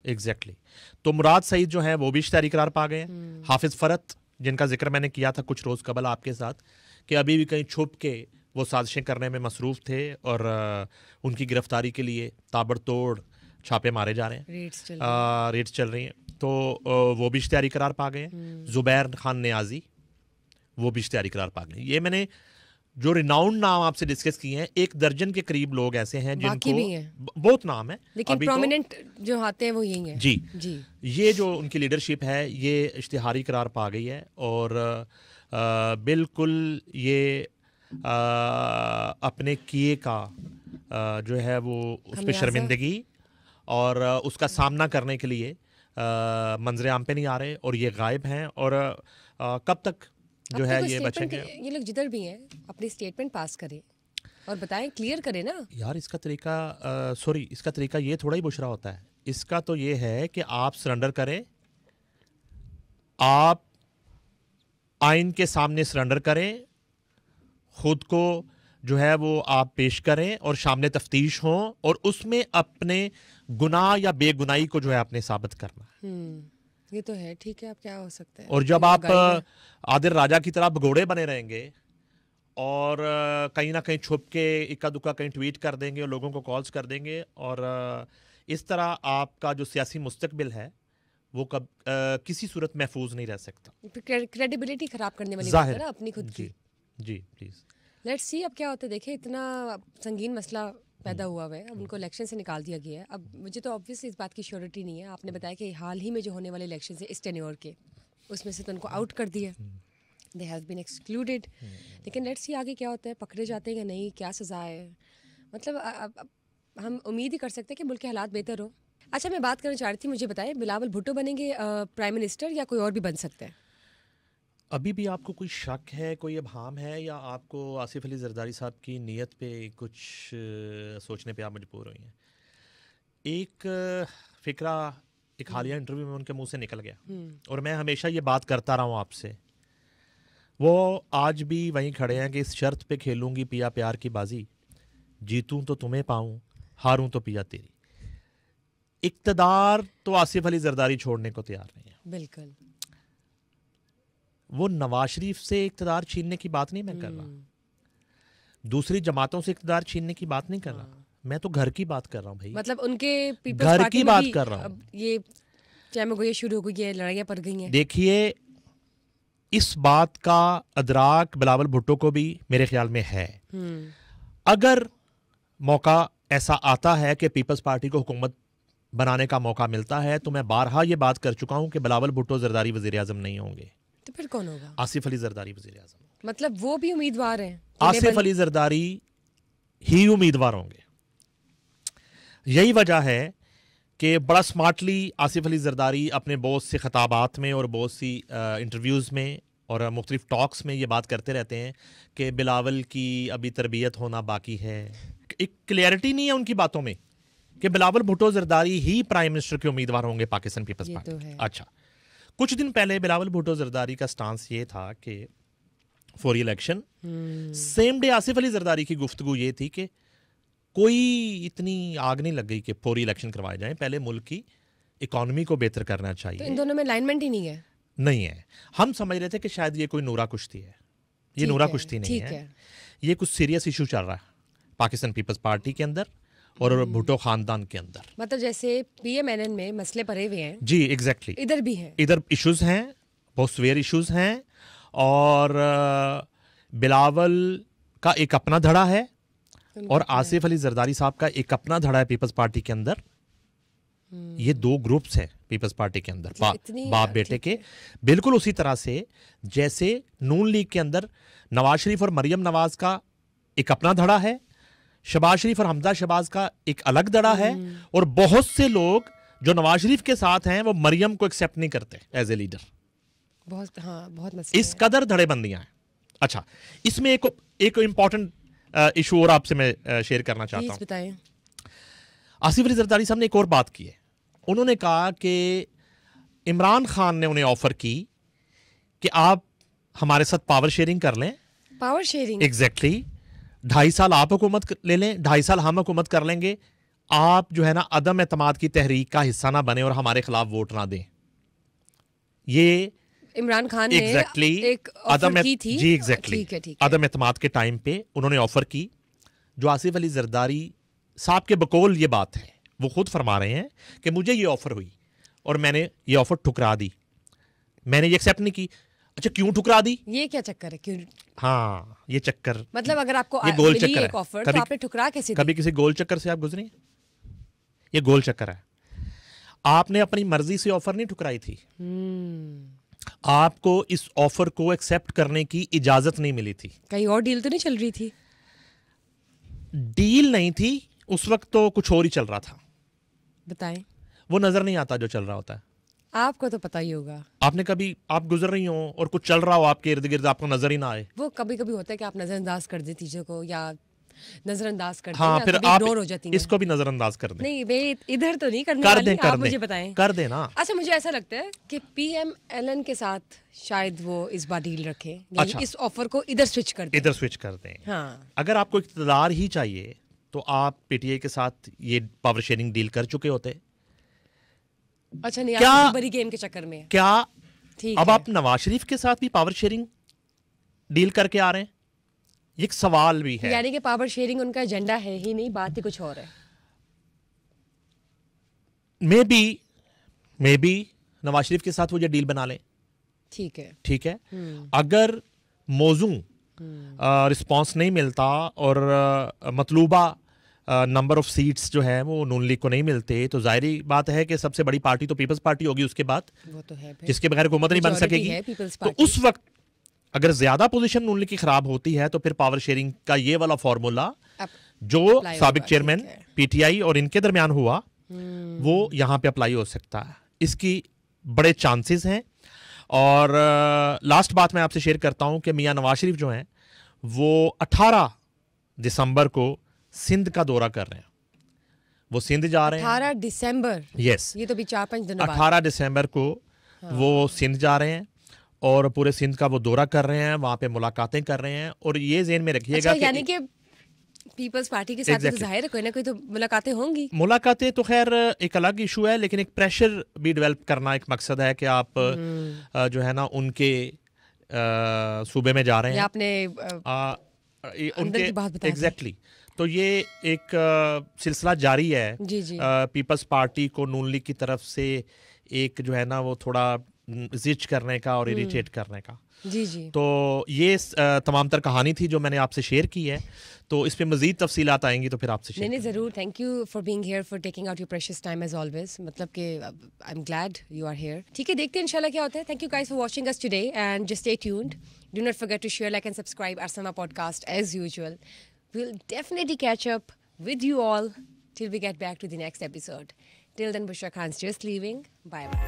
Exactly तो मुराद सईद जो है वो भी इश्तिहारी करार पा गए हैं। हाफिज फरत जिनका जिक्र मैंने किया था कुछ रोज कबल आपके साथ कि अभी भी कहीं छुप के वो साजिशें करने में मसरूफ थे और उनकी गिरफ्तारी के लिए ताबड़तोड़ छापे मारे जा रहे हैं, रेड्स चल रही हैं, तो वो भी इश्तिहारी करार पा गए हैं। जुबैर खान नियाजी वो भी इश्तिहारी करार पा गए। ये मैंने जो रिनाउंड नाम आपसे डिस्कस किए हैं, 1 दर्जन के करीब लोग ऐसे हैं जिनको बहुत नाम है, लेकिन प्रोमिनेंट जो आते हैं वो यही हैं। जी ये जो उनकी लीडरशिप है ये इश्तिहारी करार पा गई है और बिल्कुल ये अपने किए का जो है वो उस पर शर्मिंदगी और उसका सामना करने के लिए मंजर आम पे नहीं आ रहे और ये गायब हैं और कब तक जो है ये बचेंगे। ये लोग जिधर भी हैं अपनी स्टेटमेंट पास करें और बताएं, क्लियर करें ना यार। इसका तरीका ये थोड़ा ही बुशरा होता है। इसका तो ये है कि आप सरेंडर करें, आप आइन के सामने सरेंडर करें, खुद को जो है वो आप पेश करें और सामने तफ्तीश हो और उसमें अपने गुनाह या बेगुनाही को जो है आपने साबित करना। ये तो है, ठीक है, आप क्या हो सकता है। और जब आप आदिल राजा की तरह भगोड़े बने रहेंगे और कहीं ना कहीं छुप के इक्का दुक्का कहीं ट्वीट कर देंगे और लोगों को कॉल्स कर देंगे और इस तरह आपका जो सियासी मुस्तकबिल है वो कब किसी सूरत महफूज नहीं रह सकता। क्रेडिबिलिटी खराब करने वाली बात है ना अपनी खुद की। जी प्लीज लेट्स सी अब क्या होता है। देखिए इतना संगीन मसला पैदा हुआ है, अब उनको इलेक्शन से निकाल दिया गया है। अब मुझे तो ऑब्वियसली इस बात की श्योरिटी नहीं है। आपने बताया कि हाल ही में जो होने वाले इलेक्शन है इस टेन्योर के, उसमें से तो उनको आउट कर दिया, दे हैव बीन एक्सक्लूडेड। लेकिन लेट्स सी आगे क्या होता है, पकड़े जाते हैं या नहीं, क्या सज़ा है। मतलब हम उम्मीद ही कर सकते हैं कि मुल्क के हालात बेहतर हो। अच्छा, मैं बात करना चाह रही थी, मुझे बताएं बिलावल भुट्टो बनेंगे प्राइम मिनिस्टर या कोई और भी बन सकता है? अभी भी आपको कोई शक है, कोई अबहाम है, या आपको आसिफ अली जरदारी साहब की नीयत पे कुछ सोचने पे आप मजबूर हुई हैं? एक फ़िक्रा एक हालिया इंटरव्यू में उनके मुंह से निकल गया और मैं हमेशा ये बात करता रहा हूँ आपसे। वो आज भी वहीं खड़े हैं कि इस शर्त पे खेलूंगी पिया प्यार की बाजी, जीतूं तो तुम्हें पाऊं, हारूं तो पिया तेरी। इक्तदार तो आसिफ अली जरदारी छोड़ने को तैयार नहीं है। बिल्कुल। वो नवाज शरीफ से इक्तदार छीनने की बात नहीं मैं कर रहा, दूसरी जमातों से इक्तदार छीनने की बात नहीं कर रहा, मैं तो घर की बात कर रहा हूँ भाई। मतलब उनके घर की बात कर रहा हूँ। ये चाहे शुरू हो गई है, लड़ाइयाँ पड़ गई हैं। देखिए इस बात का अदराक बिलावल भुट्टो को भी मेरे ख्याल में है। अगर मौका ऐसा आता है कि पीपल्स पार्टी को हुकूमत बनाने का मौका मिलता है तो मैं बारहा ये बात कर चुका हूं कि बिलावल भुट्टो जरदारी वजीर आजम नहीं होंगे। तो फिर कौन होगा? आसिफ अली जरदारी वजीर आजम। मतलब वो भी उम्मीदवार हैं? आसिफ अली जरदारी ही उम्मीदवार होंगे। यही वजह है कि बड़ा स्मार्टली आसिफ अली जरदारी अपने बहुत से खिताबात में और बहुत सी इंटरव्यूज़ में और मुख्तलिफ टॉक्स में ये बात करते रहते हैं कि बिलावल की अभी तरबियत होना बाकी है। एक क्लियरिटी नहीं है उनकी बातों में कि बिलावल भुट्टो जरदारी ही प्राइम मिनिस्टर के उम्मीदवार होंगे पाकिस्तान पीपल्स पार्टी। तो अच्छा, कुछ दिन पहले बिलावल भुट्टो जरदारी का स्टांस ये था कि for election same day Asif Ali Zardari की गुफ्तगू ये थी कि कोई इतनी आग नहीं लग गई कि फौरी इलेक्शन करवाए जाएं, पहले मुल्क की इकॉनमी को बेहतर करना चाहिए। तो इन दोनों में अलाइनमेंट ही नहीं है? नहीं है। हम समझ रहे थे कि शायद ये कोई नूरा कुश्ती है, ये नूरा कुश्ती नहीं है, ये कुछ सीरियस इशू चल रहा है पाकिस्तान पीपल्स पार्टी के अंदर और भुट्टो खानदान के अंदर। मतलब जैसे पीएमएनएन में मसले पड़े हुए हैं। जी एग्जैक्टली। इधर भी हैं, इधर इश्यूज हैं, बहुत सवेयर इश्यूज हैं और बिलावल का एक अपना धड़ा है और आसिफ अली जरदारी साहब का एक अपना धड़ा है पीपल्स पार्टी के अंदर। ये दो ग्रुप्स हैं पीपल्स पार्टी के अंदर, बाप बेटे के। बिल्कुल उसी तरह से जैसे नून लीग के अंदर नवाज शरीफ और मरियम नवाज का एक अपना धड़ा है, शहबाज शरीफ और हमजा शहबाज का एक अलग धड़ा है और बहुत से लोग जो नवाज शरीफ के साथ हैं वो मरियम को एक्सेप्ट नहीं करते एज ए लीडर। बहुत मसले इस कदर धड़ेबंदियां हैं। अच्छा, इसमें एक इंपॉर्टेंट इशू और आपसे मैं शेयर करना चाहता हूं। बताएं। आसिफ अली जरदारी साहब ने एक और बात की है। उन्होंने कहा कि इमरान खान ने उन्हें ऑफर की कि आप हमारे साथ पावर शेयरिंग कर लें। Power sharing? एग्जैक्टली। 2.5 साल आप हुकूमत ले लें, 2.5 साल हम हुकूमत कर लेंगे, आप जो है ना अदम एतमाद की तहरीक का हिस्सा ना बने और हमारे खिलाफ वोट ना दें। ये इमरान खान ने एक ऑफर की थी। जी एग्जैक्टली, ठीक है। अदम एतमाद के टाइम पे उन्होंने ऑफर की, जो आसिफ अली जरदारी साहब के बकौल ये बात है, वो खुद फरमा रहे हैं कि मुझे ये ऑफर हुई और मैंने ये ऑफर ठुकरा दी, मैंने ये एक्सेप्ट नहीं की। अच्छा, क्यों ठुकरा दी? ये क्या चक्कर है? क्यों? हाँ, ये चक्कर, मतलब अगर आपको ये गोल मिली चक्कर एक है। ऑफर तो आपने ठुकरा कैसे दी? कभी किसी गोल चक्कर से आप गुजरे? ये गोल चक्कर है। आपने अपनी मर्जी से ऑफर नहीं ठुकराई थी, आपको इस ऑफर को एक्सेप्ट करने की इजाजत नहीं मिली थी। कहीं और डील तो नहीं चल रही थी? डील नहीं थी उस वक्त, तो कुछ और ही चल रहा था। बताएं। वो नजर नहीं आता जो चल रहा होता है। आपको तो पता ही होगा। आपने कभी, आप गुजर रही हो और कुछ चल रहा हो आपके इर्द गिर्द, आपको नजर ही ना आए। वो कभी कभी होता है कि आप नजरअंदाज कर दें चीजों को, या नजरअंदाज कर दें, हाँ, या फिर कभी आप इग्नोर हो जाती हैं। इसको भी नजरअंदाज कर दें। नहीं, मैं इधर तो नहीं करने कर वाली, दें, कर आप दें, मुझे बताएं। कर देना। अच्छा, मुझे ऐसा लगता है कि PMLN के साथ शायद वो इस बार डील रखे, यानी अच्छा, इस ऑफर को इधर स्विच कर दें। इधर स्विच कर दें। हाँ। अगर आपको इक़्तिदार ही चाहिए तो आप PTI के साथ ये पावर शेयरिंग डील कर चुके होते। अच्छा, नहीं, क्या आप बड़ी गेम के चक्कर में क्या ठीक अब है। आप नवाज शरीफ के साथ भी पावर शेयरिंग डील करके आ रहे हैं? ये एक सवाल भी है। यानी कि पावर शेयरिंग उनका एजेंडा है ही नहीं, बात ही कुछ और है। मे बी नवाज शरीफ के साथ वो ये डील बना लें। ठीक है। अगर मौजू रिस्पांस नहीं मिलता और मतलूबा नंबर ऑफ सीट्स जो है वो नून लीग को नहीं मिलते, तो जाहिर बात है कि सबसे बड़ी पार्टी तो पीपल्स पार्टी होगी उसके बाद, वो तो है भाई, जिसके बगैर हुकूमत नहीं बन सकेगी। तो उस वक्त अगर ज्यादा पोजीशन नून लीग की खराब होती है तो फिर पावर शेयरिंग का ये वाला फॉर्मूला जो साबिक चेयरमैन PTI और इनके दरमियान हुआ वो यहां पे अप्लाई हो सकता है। इसकी बड़े चांसेस हैं। और लास्ट बात मैं आपसे शेयर करता हूं कि मियां नवाज शरीफ जो हैं वो 18 दिसंबर को सिंध का दौरा कर रहे हैं। वो सिंध जा रहे हैं 18 दिसंबर। यस, ये तो भी 4-5 दिन बाद। 18 दिसंबर को वो सिंध जा रहे हैं और पूरे सिंध का वो दौरा कर रहे हैं, वहां पे मुलाकातें कर रहे हैं। और ये ज़हन में रखिएगा अच्छा, यानी कि पीपल्स पार्टी के साथ तो जाहिर है कोई ना कोई तो मुलाकातें होंगी। मुलाकातें तो खैर एक अलग इशू है, लेकिन एक प्रेशर भी डेवलप करना एक मकसद है कि आप जो है ना उनके सूबे में जा रहे हैं, आपने उनके एग्जैक्टली। तो ये एक सिलसिला जारी है। जी। पीपल्स पार्टी को नून लीग की तरफ से एक जो है ना वो थोड़ा जिच करने का और इरिटेट करने का। जी। तो ये तमाम तर कहानी थी जो मैंने आपसे शेयर की है। तो इस पे मजीद तफसीलात आएंगी तो फिर आपसे शेयर। नहीं, ज़रूर। Thank you for being here, for taking out your precious time as always. मतलब कि I am glad you are here. ठीक है, देखते हैं इंशाल्लाह क्या होता है। Thank you guys for watching us today and just stay tuned. Do not forget to share, like and subscribe our Samaa podcast as usual. We'll definitely catch up with you all till we get back to the next episode. Till then, Bushra Khan's just leaving. Bye-bye.